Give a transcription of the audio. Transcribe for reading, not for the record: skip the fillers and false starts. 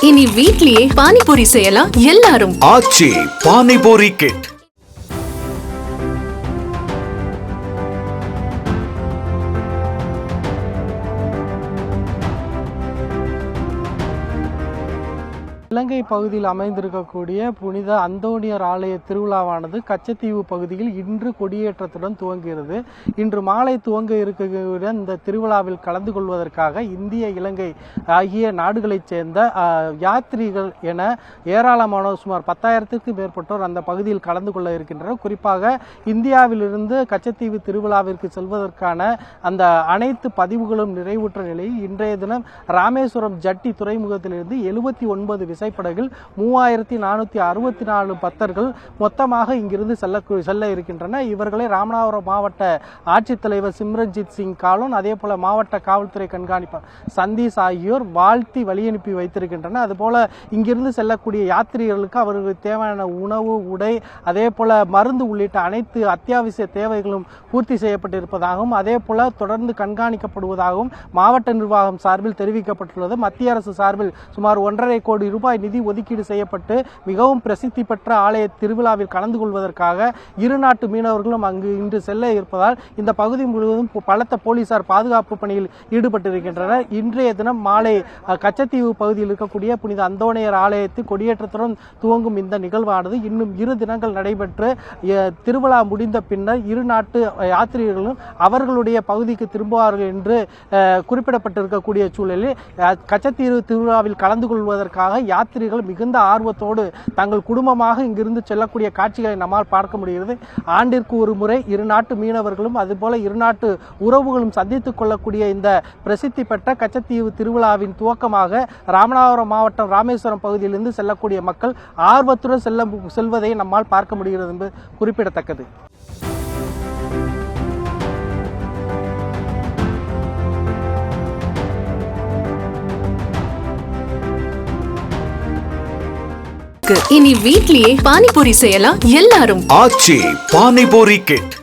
இனி வீட்லயே பானிபூரி செய்யலாம் எல்லாரும். ஆச்சி பானிபூரி கிட். இலங்கை பகுதியில் அமைந்திருக்கக்கூடிய புனித அந்தோணியர் ஆலய திருவிழாவானது கச்சத்தீவு பகுதியில் இன்று கொடியேற்றத்துடன் துவங்குகிறது. இன்று மாலை துவங்க இருக்கக்கூடிய இந்த திருவிழாவில் கலந்து கொள்வதற்காக இந்திய, இலங்கை ஆகிய நாடுகளைச் சேர்ந்த யாத்ரீகள் என ஏராளமானோர் சுமார் 10,000க்கும் மேற்பட்டோர் அந்த பகுதியில் கலந்து கொள்ள இருக்கின்றனர். குறிப்பாக இந்தியாவிலிருந்து கச்சத்தீவு திருவிழாவிற்கு செல்வதற்கான அந்த அனைத்து பதிவுகளும் நிறைவுற்ற நிலையில் இன்றைய தினம் ராமேஸ்வரம் ஜட்டி துறைமுகத்திலிருந்து 79 விசைப்படகில் 3464 பக்தர்கள் மொத்தமாக இங்கிருந்து செல்ல இருக்கின்றன. இவர்களை ராமநாதபுரம் மாவட்ட ஆட்சித்தலைவர் சிம்ரன்ஜித் சிங் காலோன், அதே போல மாவட்ட காவல்துறை கண்காணிப்பாளர் சந்தீஷ் ஆகியோர் வாழ்த்தி வழியனுப்பி வைத்திருக்கின்றனர். அதுபோல இங்கிருந்து செல்லக்கூடிய யாத்திரிகளுக்கு அவர்களுக்கு தேவையான உணவு, உடை, அதே போல மருந்து உள்ளிட்ட அனைத்து அத்தியாவசிய தேவைகளும் பூர்த்தி செய்யப்பட்டிருப்பதாகவும், அதே போல தொடர்ந்து கண்காணிக்கப்படுவதாகவும் மாவட்ட நிர்வாகம் சார்பில் தெரிவிக்கப்பட்டுள்ளது. மத்திய அரசு சார்பில் சுமார் 1.5 கோடி ரூபாய் நிதி ஒதுக்கீடு செய்யப்பட்டு மிகவும் பிரசித்தி பெற்ற ஆலய திருவிழாவில் கலந்து கொள்வதற்காக இரு நாட்டு மீனவர்களும் அங்கு இன்று செல்ல இருப்பதால் இந்த பகுதி முழுவதும் பலத்த போலீசார் பாதுகாப்பு பணியில் ஈடுபட்டிருக்கின்றனர். இன்றைய தினம் மாலை கச்சத்தீவு பகுதியில் இருக்கக்கூடிய புனித அந்தோணியர் ஆலயத்தில் கொடியேற்றத்துடன் துவங்கும் இந்த நிகழ்வானது இன்னும் 2 தினங்கள் நடைபெற்று திருவிழா முடிந்த பின்னர் இரு நாட்டு யாத்திரிகர்களும் அவர்களுடைய பகுதிக்கு திரும்புவார்கள் என்று குறிப்பிடப்பட்டிருக்கக்கூடிய சூழலில் கச்சத்தீவு திருவிழாவில் கலந்து கொள்வதற்காக யாத்திரிகள் மிகுந்த ஆர்வத்தோடு தங்கள் குடும்பமாக இங்கிருந்து செல்லக்கூடிய காட்சிகளை நம்மால் பார்க்க முடிகிறது. ஆண்டிற்கு ஒரு முறை இரு நாட்டு மீனவர்களும் அதுபோல இரு நாட்டு உறவுகளும் சந்தித்துக் கொள்ளக்கூடிய இந்த பிரசித்தி பெற்ற கச்சத்தீவு திருவிழாவின் துவக்கமாக ராமநாதபுரம் மாவட்டம் ராமேஸ்வரம் பகுதியிலிருந்து செல்லக்கூடிய மக்கள் ஆர்வத்துடன் செல்வதை நம்மால் பார்க்க முடிகிறது என்பது குறிப்பிடத்தக்கது. இனி வீட்லயே பானிபூரி செய்யலாம் எல்லாரும். ஆச்சி பானிபூரி கிட்.